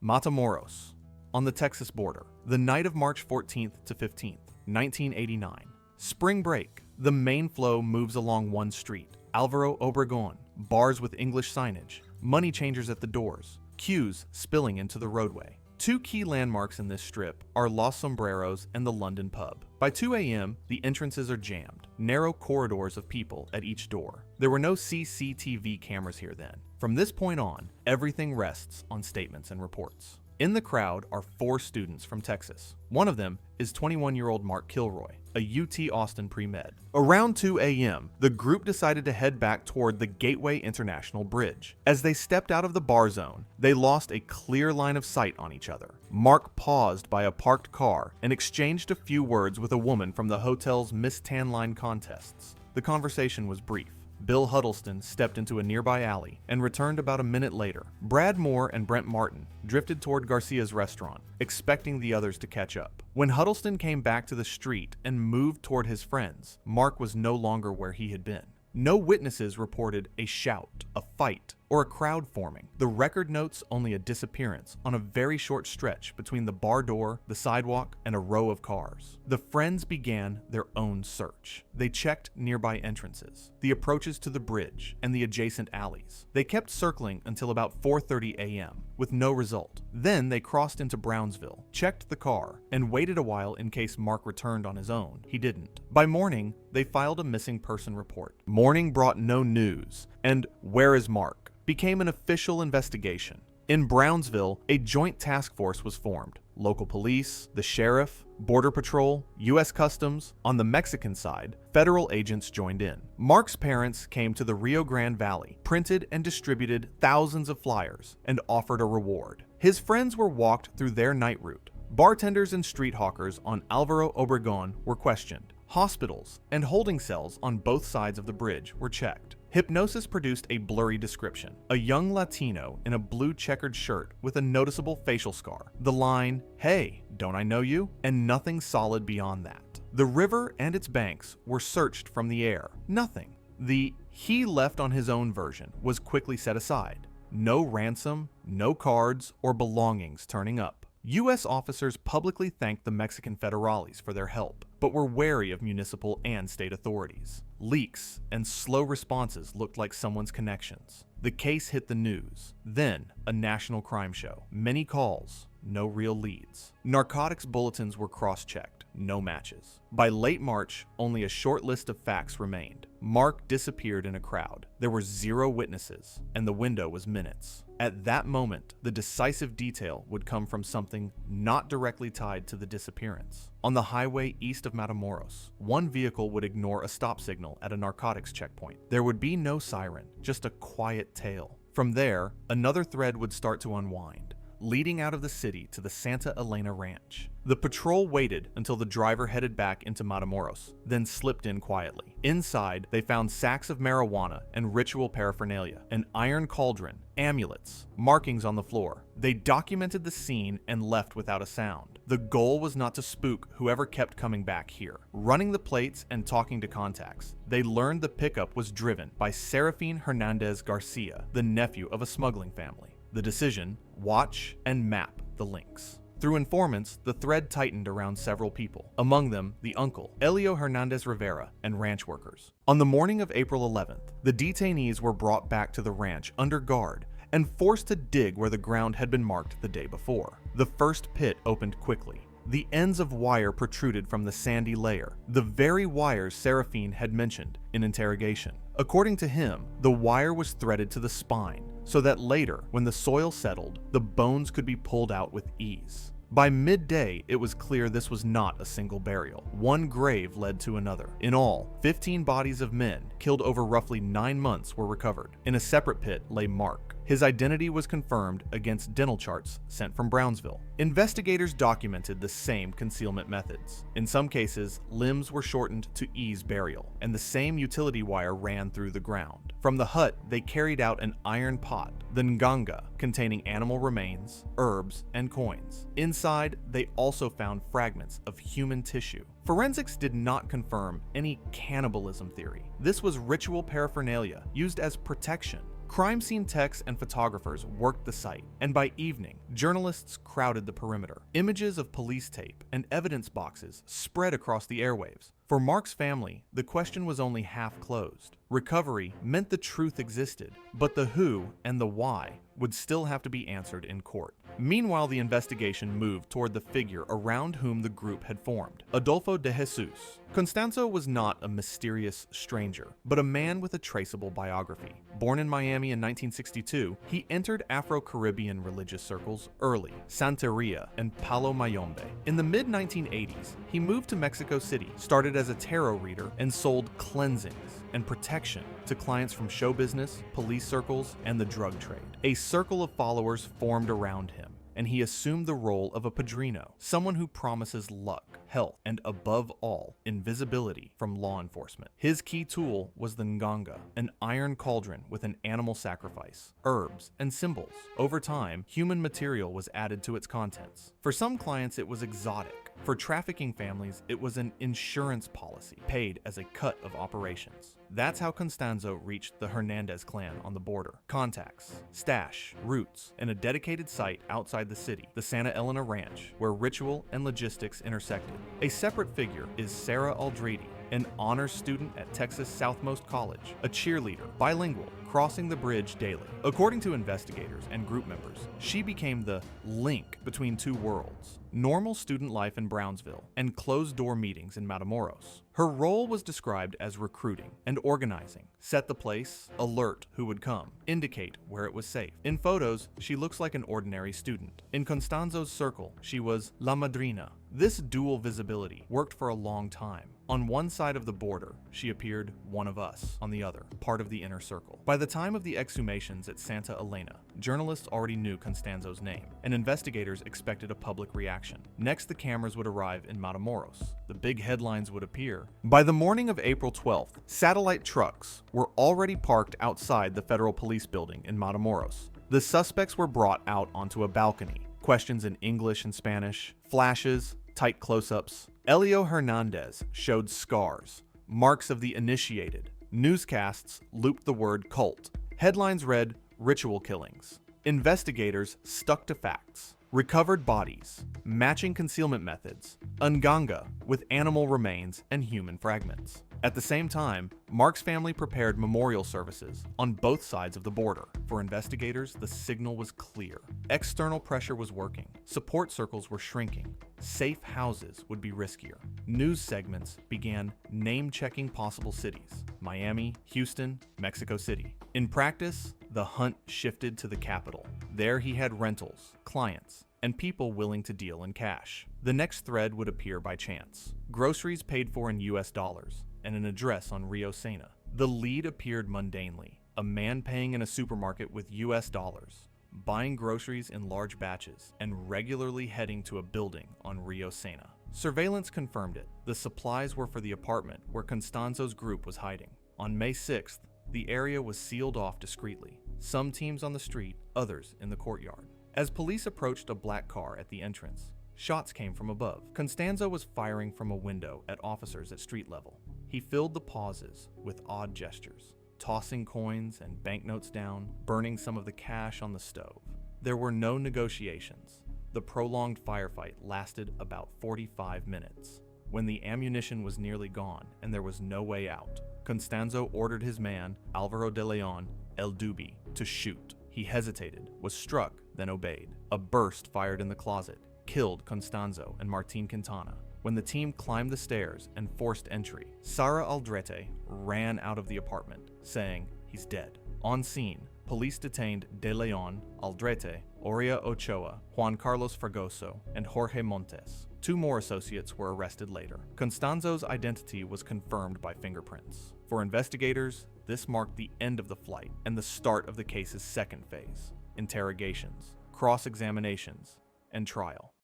Matamoros, on the Texas border, the night of March 14th to 15th, 1989. Spring break. The main flow moves along one street. Álvaro Obregón, bars with English signage, money changers at the doors, queues spilling into the roadway. Two key landmarks in this strip are Los Sombreros and the London pub. By 2 a.m., the entrances are jammed, narrow corridors of people at each door. There were no CCTV cameras here then. From this point on, everything rests on statements and reports. In the crowd are 4 students from Texas. One of them is 21-year-old Mark Kilroy, a UT Austin pre-med. Around 2 a.m., the group decided to head back toward the Gateway International Bridge. As they stepped out of the bar zone, they lost a clear line of sight on each other. Mark paused by a parked car and exchanged a few words with a woman from the hotel's Miss Tan Line contests. The conversation was brief. Bill Huddleston stepped into a nearby alley and returned about a minute later. Brad Moore and Brent Martin drifted toward Garcia's restaurant, expecting the others to catch up. When Huddleston came back to the street and moved toward his friends, Mark was no longer where he had been. No witnesses reported a shout, a fight, or a crowd forming. The record notes only a disappearance on a very short stretch between the bar door, the sidewalk, and a row of cars. The friends began their own search. They checked nearby entrances, the approaches to the bridge, and the adjacent alleys. They kept circling until about 4:30 a.m., with no result. Then they crossed into Brownsville, checked the car, and waited a while in case Mark returned on his own. He didn't. By morning, they filed a missing person report. Morning brought no news, and "Where is Mark?" became an official investigation. In Brownsville, a joint task force was formed. Local police, the sheriff, Border Patrol, U.S. Customs. On the Mexican side, federal agents joined in. Mark's parents came to the Rio Grande Valley, printed and distributed thousands of flyers, and offered a reward. His friends were walked through their night route. Bartenders and street hawkers on Álvaro Obregón were questioned. Hospitals and holding cells on both sides of the bridge were checked. Hypnosis produced a blurry description. A young Latino in a blue checkered shirt with a noticeable facial scar. The line, "Hey, don't I know you?" and nothing solid beyond that. The river and its banks were searched from the air. Nothing. The "he left on his own" version was quickly set aside. No ransom, no cards, or belongings turning up. U.S. officers publicly thanked the Mexican federales for their help, but were wary of municipal and state authorities. Leaks and slow responses looked like someone's connections. The case hit the news. Then, a national crime show. Many calls, no real leads. Narcotics bulletins were cross-checked. No matches. By late March, only a short list of facts remained. Mark disappeared in a crowd. There were 0 witnesses, and the window was minutes. At that moment, the decisive detail would come from something not directly tied to the disappearance. On the highway east of Matamoros, one vehicle would ignore a stop signal at a narcotics checkpoint. There would be no siren, just a quiet tail. From there, another thread would start to unwind, leading out of the city to the Santa Elena Ranch. The patrol waited until the driver headed back into Matamoros, then slipped in quietly. Inside, they found sacks of marijuana and ritual paraphernalia, an iron cauldron, amulets, markings on the floor. They documented the scene and left without a sound. The goal was not to spook whoever kept coming back here. Running the plates and talking to contacts, they learned the pickup was driven by Serafin Hernandez Garcia, the nephew of a smuggling family. The decision: watch and map the links. Through informants, the thread tightened around several people, among them the uncle, Elio Hernandez Rivera, and ranch workers. On the morning of April 11th, the detainees were brought back to the ranch under guard and forced to dig where the ground had been marked the day before. The first pit opened quickly. The ends of wire protruded from the sandy layer, the very wires Serafin had mentioned in interrogation. According to him, the wire was threaded to the spine, so that later, when the soil settled, the bones could be pulled out with ease. By midday, it was clear this was not a single burial. One grave led to another. In all, 15 bodies of men, killed over roughly 9 months, were recovered. In a separate pit lay Mark. His identity was confirmed against dental charts sent from Brownsville. Investigators documented the same concealment methods. In some cases, limbs were shortened to ease burial, and the same utility wire ran through the ground. From the hut, they carried out an iron pot, the nganga, containing animal remains, herbs, and coins. Inside, they also found fragments of human tissue. Forensics did not confirm any cannibalism theory. This was ritual paraphernalia used as protection. Crime scene techs and photographers worked the site, and by evening, journalists crowded the perimeter. Images of police tape and evidence boxes spread across the airwaves. For Mark's family, the question was only half closed. Recovery meant the truth existed, but the who and the why would still have to be answered in court. Meanwhile, the investigation moved toward the figure around whom the group had formed, Adolfo de Jesus. Constanzo was not a mysterious stranger, but a man with a traceable biography. Born in Miami in 1962, he entered Afro-Caribbean religious circles early, Santeria and Palo Mayombe. In the mid-1980s, he moved to Mexico City, started as a tarot reader, and sold cleansings and protection to clients from show business, police circles, and the drug trade. A circle of followers formed around him, and he assumed the role of a padrino, someone who promises luck, health, and above all, invisibility from law enforcement. His key tool was the nganga, an iron cauldron with an animal sacrifice, herbs, and symbols. Over time, human material was added to its contents. For some clients, it was exotic. For trafficking families, it was an insurance policy paid as a cut of operations. That's how Constanzo reached the Hernandez clan on the border. Contacts, stash, roots, and a dedicated site outside the city, the Santa Elena Ranch, where ritual and logistics intersected. A separate figure is Sarah Aldrete, an honors student at Texas Southmost College, a cheerleader, bilingual, crossing the bridge daily. According to investigators and group members, she became the link between two worlds: normal student life in Brownsville and closed-door meetings in Matamoros. Her role was described as recruiting and organizing, set the place, alert who would come, indicate where it was safe. In photos, she looks like an ordinary student. In Constanzo's circle, she was La Madrina. This dual visibility worked for a long time. On one side of the border, she appeared one of us, on the other, part of the inner circle. By the time of the exhumations at Santa Elena, journalists already knew Constanzo's name, and investigators expected a public reaction. Next, the cameras would arrive in Matamoros. The big headlines would appear. By the morning of April 12th, satellite trucks were already parked outside the federal police building in Matamoros. The suspects were brought out onto a balcony. Questions in English and Spanish, flashes, tight close-ups. Elio Hernandez showed scars, marks of the initiated. Newscasts looped the word cult. Headlines read, "Ritual killings." Investigators stuck to facts. Recovered bodies, matching concealment methods, nganga with animal remains and human fragments. At the same time, Mark's family prepared memorial services on both sides of the border. For investigators, the signal was clear. External pressure was working. Support circles were shrinking. Safe houses would be riskier. News segments began name-checking possible cities: Miami, Houston, Mexico City. In practice, the hunt shifted to the capital. There he had rentals, clients, and people willing to deal in cash. The next thread would appear by chance: groceries paid for in US dollars, and an address on Rio Sena. The lead appeared mundanely: a man paying in a supermarket with US dollars, buying groceries in large batches, and regularly heading to a building on Rio Sena. Surveillance confirmed it. The supplies were for the apartment where Constanzo's group was hiding. On May 6th, the area was sealed off discreetly. Some teams on the street, others in the courtyard. As police approached a black car at the entrance, shots came from above. Constanzo was firing from a window at officers at street level. He filled the pauses with odd gestures, tossing coins and banknotes down, burning some of the cash on the stove. There were no negotiations. The prolonged firefight lasted about 45 minutes. When the ammunition was nearly gone and there was no way out, Constanzo ordered his man, Alvaro de Leon, El Dubi, to shoot. He hesitated, was struck, then obeyed. A burst fired in the closet, killed Constanzo and Martin Quintana. When the team climbed the stairs and forced entry, Sarah Aldrete ran out of the apartment, saying, "He's dead." On scene, police detained De Leon, Aldrete, Oria Ochoa, Juan Carlos Fragoso, and Jorge Montes. 2 more associates were arrested later. Constanzo's identity was confirmed by fingerprints. For investigators, this marked the end of the flight and the start of the case's second phase: interrogations, cross-examinations, and trial.